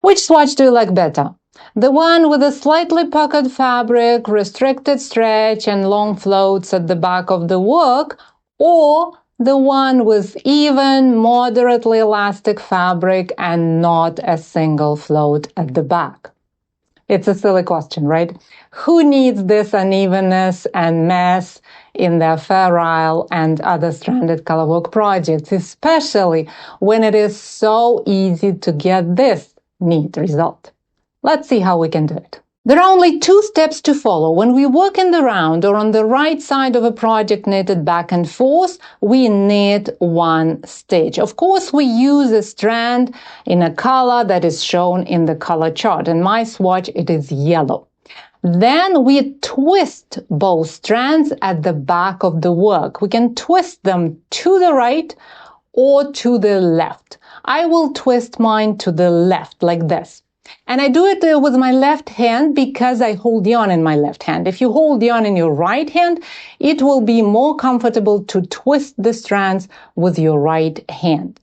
Which swatch do you like better? The one with a slightly puckered fabric, restricted stretch, and long floats at the back of the work, or the one with even, moderately elastic fabric and not a single float at the back? It's a silly question, right? Who needs this unevenness and mess in their Purl and other stranded colorwork projects, especially when it is so easy to get this neat result? Let's see how we can do it. There are only 2 steps to follow. When we work in the round or on the right side of a project knitted back and forth, we knit 1 stitch. Of course, we use a strand in a color that is shown in the color chart. In my swatch, it is yellow. Then we twist both strands at the back of the work. We can twist them to the right or to the left. I will twist mine to the left like this. And I do it with my left hand because I hold the yarn in my left hand. If you hold the yarn in your right hand, it will be more comfortable to twist the strands with your right hand.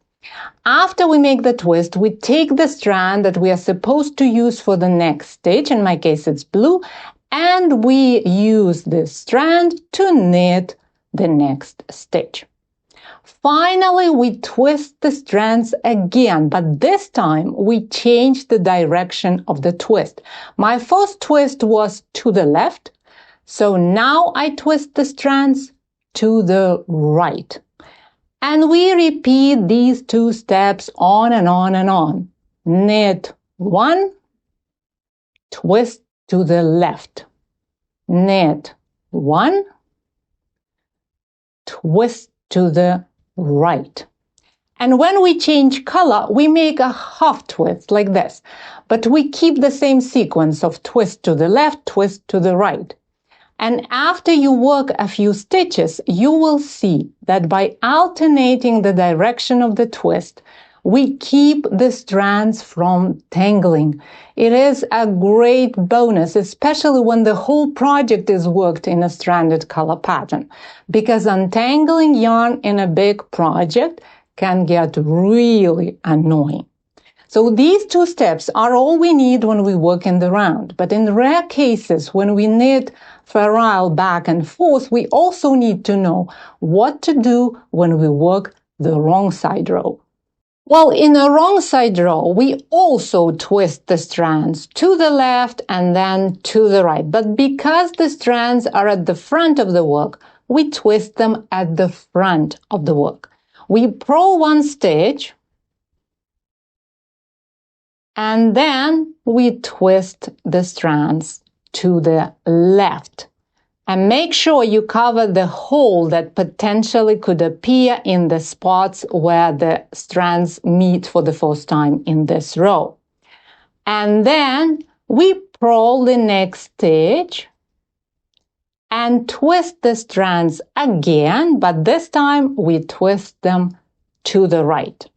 After we make the twist, we take the strand that we are supposed to use for the next stitch, in my case it's blue, and we use this strand to knit the next stitch. Finally, we twist the strands again, but this time we change the direction of the twist. My first twist was to the left, so now I twist the strands to the right. And we repeat these 2 steps on and on and on. Knit 1, twist to the left. Knit 1, twist to the right. And when we change color, we make a half twist like this, but we keep the same sequence of twist to the left, twist to the right. And after you work a few stitches, you will see that by alternating the direction of the twist, we keep the strands from tangling. It is a great bonus, especially when the whole project is worked in a stranded color pattern, because untangling yarn in a big project can get really annoying. So these 2 steps are all we need when we work in the round. But in rare cases, when we knit Purl back and forth, we also need to know what to do when we work the wrong side row. Well, in a wrong side row, we also twist the strands to the left and then to the right. But because the strands are at the front of the work, we twist them at the front of the work. We purl 1 stitch, and then we twist the strands to the left. And make sure you cover the hole that potentially could appear in the spots where the strands meet for the first time in this row. And then we purl the next stitch and twist the strands again, but this time we twist them to the right.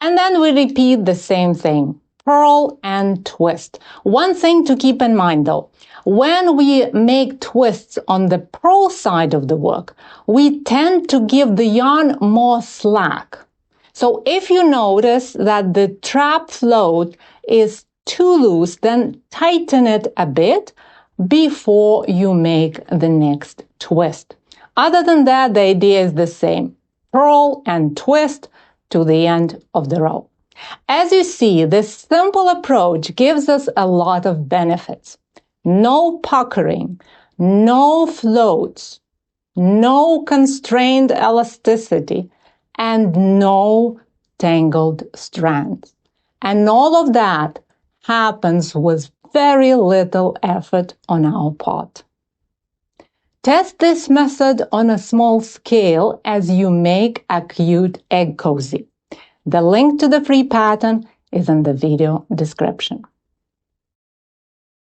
And then we repeat the same thing, purl and twist. One thing to keep in mind though, when we make twists on the purl side of the work, we tend to give the yarn more slack. So if you notice that the trap float is too loose, then tighten it a bit before you make the next twist. Other than that, the idea is the same. Purl and twist to the end of the row. As you see, this simple approach gives us a lot of benefits. No puckering, no floats, no constrained elasticity, and no tangled strands. And all of that happens with very little effort on our part. Test this method on a small scale as you make a cute egg cozy. The link to the free pattern is in the video description.